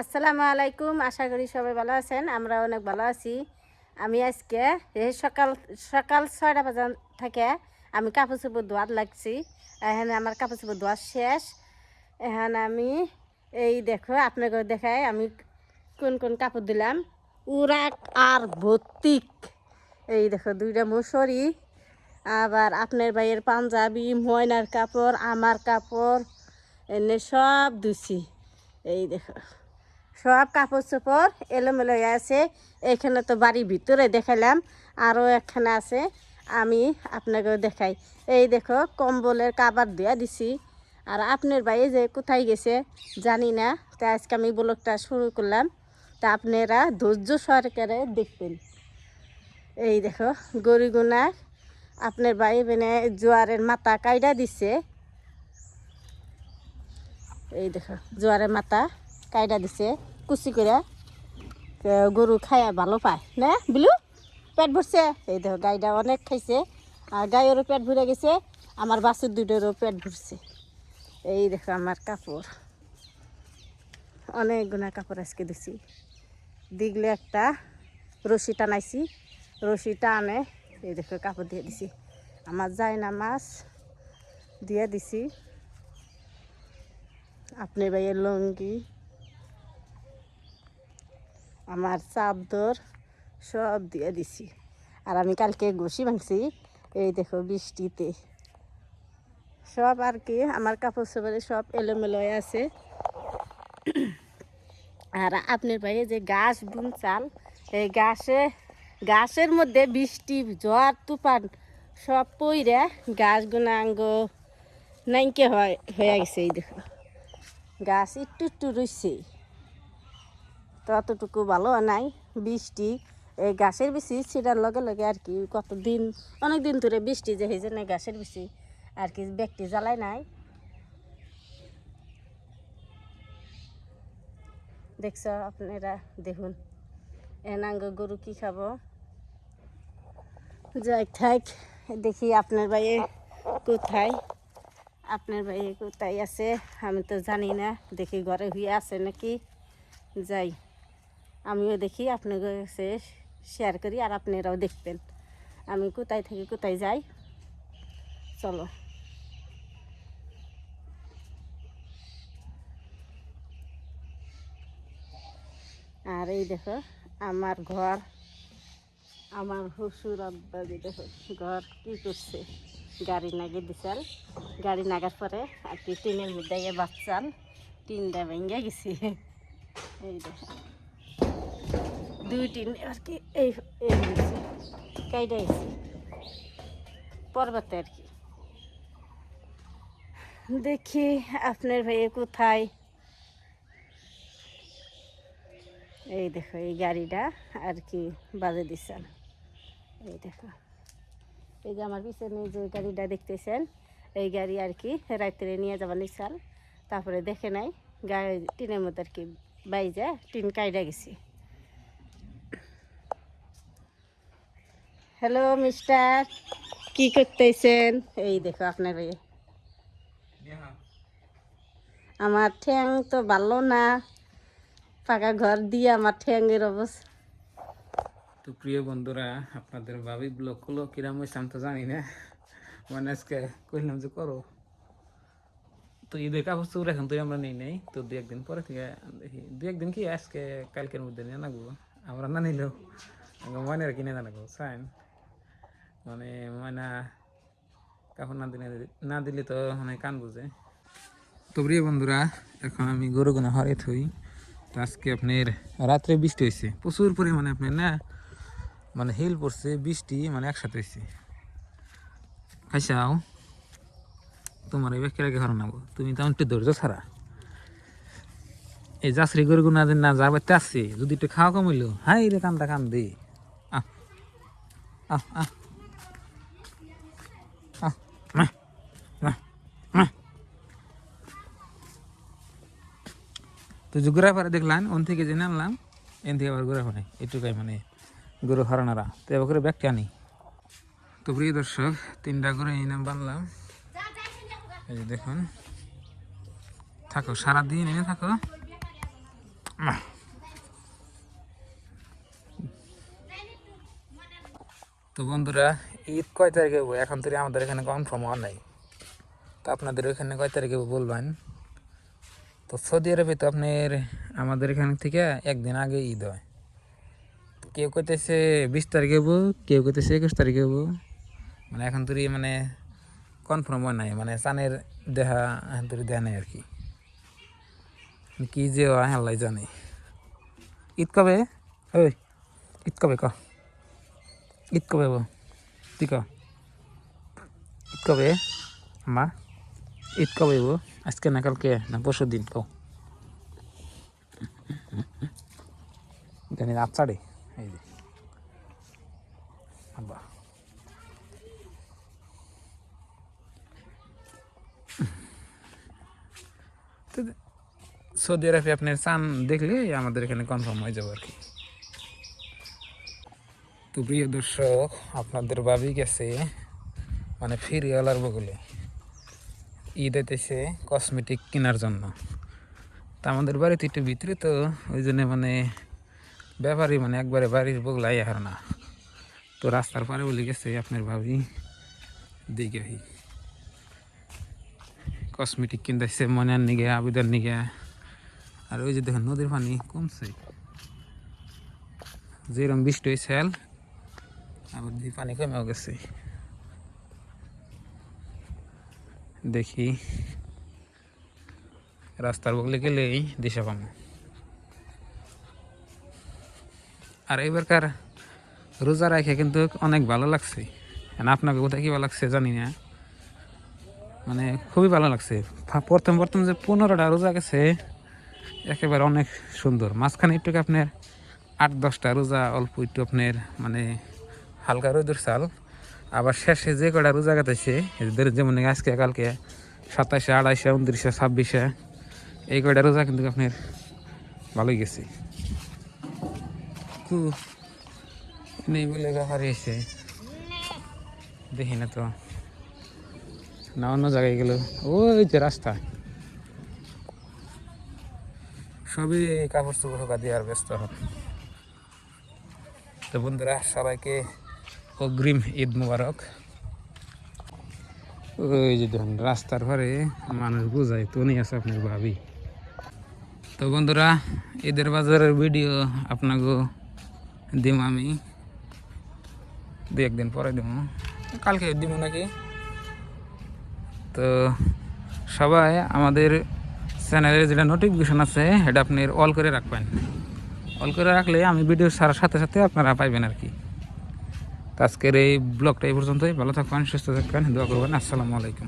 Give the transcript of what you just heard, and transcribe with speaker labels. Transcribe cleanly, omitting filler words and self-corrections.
Speaker 1: আসসালামু আলাইকুম। আশা করি সবাই ভালো আছেন। আমরা অনেক ভালো আছি। আমি আজকে এই সকাল সকাল 6টা বাজার থেকে আমি কাপড় চোপড় ধোয়ার লাগছি। এখানে আমার কাপড় চোপড় ধোয়া শেষ। এখানে আমি এই দেখো আপনাকে দেখাই আমি কোন কোন কাপড় দিলাম। উরাক আর ভর্তিক এই দেখো দুইটা মশারি, আবার আপনার ভাইয়ের পাঞ্জাবি, ময়নার কাপড়, আমার কাপড় এনে সব ধুছি। এই দেখো সব কাপড় চোপড় এলোমেলো হয়ে আছে। এখানে তো বাড়ির ভিতরে দেখালাম, আরও একখানে আছে আমি আপনাকেও দেখাই। এই দেখো কম্বলের কাবার দেওয়া দিছি। আর আপনার ভাই যে কোথায় গেছে জানি না, তা আজকে আমি ব্লগটা শুরু করলাম, তা আপনারা ধৈর্য সহকারে দেখবেন। এই দেখো গরিগুনা আপনার ভাই মানে জোয়ারের মাথা কাইডা দিছে। এই দেখো জোয়ারের মাথা কাইডা দিছে কুচি করে, গরু খায়া ভালো পায় না বিলু, পেট ভরছে। এই দেখো গাইটা অনেক খাইছে, আর গায়েরও পেট ভরে গেছে, আমার বাছুর দুটোরও পেট ভরছে। এই দেখো আমার কাপড়, অনেকগুনা কাপড় আজকে দিছি। দিগলে একটা রশি টানাইছি, রশি টানে এই দেখো কাপড় দিয়ে দিছি। আমার যায় না মাছ দিয়ে দিছি। আপনার ভাইয়ের লুঙ্গি, আমার চাদর সব দিয়ে দিছি। আর আমি কালকে ঘষি ভাঙছি, এই দেখো বৃষ্টিতে সব আর কি আমার কাপড় চোপড়ে সব এলোমেলো হয়ে আছে। আর আপনার ভাইয়ে যে ঘাস বুন চাল, এই ঘাসের মধ্যে বৃষ্টি ঝড় তুফান সব পইরে ঘাস গুনাঙ্গ নাইকে হয়ে গেছে। এই দেখো গাছ একটু একটু রইছে, ততটুকু ভালো নাই। বৃষ্টি এই গাছের বেশি ছিটার লগে লগে আর কি কতদিন অনেক দিন ধরে বৃষ্টি যে হয়েছে না, গাছের বেশি আর কি ব্যক্তি জ্বালায় নাই। দেখছ আপনারা দেখুন এনাঙ্গ গরু কি খাবো। যাই থাক, দেখি আপনার ভাইয়ে কোথায়, আপনার ভাইয়ে কোথায় আছে আমি তো জানি না। দেখি ঘরে হয়ে আছে নাকি, যাই আমিও দেখি আপনাদের কাছে শেয়ার করি আর আপনারাও দেখবেন আমি কোথায় থেকে কোথায় যাই। চলো আর এই দেখো আমার ঘর, আমার শ্বশুর আব্বা দেখো ঘর কী করছে, গাড়ি নাগে দিছাল, গাড়ি নাগার পরে আর কি টিনের মধ্যে বাচ্চাল টিনটা ভেঙে গেছি। এই দেখো দুই টিন আর কি এই হয়েছে কাইডা গেছি পর্বতে আর কি। দেখি আপনার ভাইয়ে কোথায়। এই দেখো এই গাড়িটা আর কি বাজে দিচ্ছেন। এই দেখো এই যে আমার পিছনে যে গাড়িটা দেখতেছেন, এই গাড়ি আর কি রাত্রে নিয়ে যাবার নিচ্ছাল, তারপরে দেখে নাই গাড়ি টিনের মধ্যে আর কি বাইজা টিন কাইডা গেছি। হ্যালো মিস্টার, কি করতেছেন? এই দেখো আপনার ভাইয়ে, আমার ঠ্যাং তো ভালো না, পাকা ঘর দিয়ে আমার ঠ্যাংয়ের অবস্থা।
Speaker 2: তো প্রিয় বন্ধুরা, আপনাদের ভাবি ব্লগ হলো কিরাম হয়েছে আমি তো জানি না, মানে আজকে কইলাম যে করো, তো ঈদের কাপড় চোপড় এখন তো আমরা নেই নাই, তো দু একদিন পরে থেকে দেখি, দু একদিন কি আজকে কালকের মধ্যে নিয়ে নাগবো। আমরা না নিলেও ময়নার কিনে জানাবো সাইন, মানে ময়না কাপড় না দিলে তো মানে কান বুঝে। তো প্রিয় বন্ধুরা, এখন আমি গরু গোনা হরে থই। তো আজকে আপনার রাত্রে বৃষ্টি হয়েছে প্রচুর পরিমাণে, আপনার না মানে হিল পড়ছে বৃষ্টি মানে একসাথে হয়েছে। খাইসাও তোমার এই ব্যাখ্যার আগে হারানো, তুমি তেমন একটু ধৈর্য ছাড়া এই যাত্রী গরু না না যার বাড়িতে আসছে যদি একটু খাওয়া কমিল, হাই রে কান্দা কান দে আহ আহ আহ আহ আহ আহ আহ। তো যে ঘুরা পারে দেখলাম ওন থেকে জেনে আনলাম, এন থেকে আবার ঘুরা পারে এটুকাই মানে গরু হারানারা, তো এবার করে ব্যাগটা আনি। তো প্রিয় দর্শক, 3টা করে এই নাম বানলাম, এই যে দেখুন, থাকো সারাদিন এনে থাকো। তো বন্ধুরা, ঈদ কয় তারিখে হবো এখন তো আমাদের এখানে কনফার্ম হওয়া নাই। তো আপনাদের ওইখানে কয় তারিখে হবো বলবেন। তো সৌদি আরবে তো আপনার আমাদের এখান থেকে একদিন আগে ঈদ হয়। কেউ কইতেছে 20 তারিখে হবো, কেউ কইতেছে 21 তারিখে হবো। মানে এখন তুই মানে কনফার্ম হয় নাই, মানে চানের দেখা এখন তুই দেয় নাই আর কি। কি যে হয় আল্লাহ জানে। ঈদ কবে? ওই ঈদ কবে ক? ঈদ কবে হবো তুই ক? ঈদ কবে মা? ঈদ কবে হবো? আজকে না কালকে না পরশু দিন কও? জানি রাত সাড়ে এই যে আব্বা। তো সৌদি আরবে আপনার চান দেখলে আমাদের এখানে কনফার্ম হয়ে যাবে আর কি। তো প্রিয় দর্শক, আপনাদের ভাবি গেছে মানে ফেরিওয়ালার বগলে ঈদ হইতেছে কসমেটিক কেনার জন্য। তা আমাদের বাড়িতে একটু ভিতরে, তো ওই জন্য মানে ব্যাপারই মানে একবারে বাড়ির বগলাই আর না। তো রাস্তার পারে বলে গেছে আপনার ভাবি দেখে কসমেটিক কিনতেছে মনের নিগে আবিদার নিগে। আর ওই যে দেখেন নদীর পানি কমছে, যেরকম বৃষ্টি হয়েছে আবার পানি কমেও গেছে। দেখি রাস্তার বগলে গেলেই দিশা পাবো। আর এবারকার রোজা রাখে কিন্তু অনেক ভালো লাগছে। আপনাকে কোথায় কী ভালো লাগছে জানি না, মানে খুবই ভালো লাগছে। প্রথম প্রথম যে 15টা রোজা গেছে একেবারে অনেক সুন্দর। মাঝখানে একটু আপনার 8-10টা রোজা অল্প একটু আপনার মানে হালকা রোদের চাল। আবার শেষে যে কটা রোজা কাটাইছে যেমন আজকে কালকে 27, 28, 29, 26 এই কয়টা রোজা কিন্তু আপনার ভালোই গেছে। নেই বলে ব্যাপার এসে দেখি না তো না অন্য জায়গায় গেল। ওই যে রাস্তা সবই কাপড় চোপড় ঢোকা দিয়ে আর ব্যস্ত হন। তো বন্ধুরা, সবাইকে অগ্রিম ঈদ মুবারক। ওই যে দেখুন রাস্তার পরে মানুষ বোঝায় তো নেই আছে আপনার ভাবি। তো বন্ধুরা, ঈদের বাজারের ভিডিও আপনাকে দিম আমি 2-1 দিন পরে দিব, কালকে দিব নাকি। তো সবাই আমাদের চ্যানেলের যেটা নোটিফিকেশন আছে এটা আপনি অল করে রাখবেন। অল করে রাখলে আমি ভিডিও ছাড়ার সাথে সাথে আপনারা পাইবেন আর কি। তো আজকের এই ব্লগটা এই পর্যন্তই। ভালো থাকবেন, সুস্থ থাকবেন, দোয়া করবেন। আসসালামু আলাইকুম।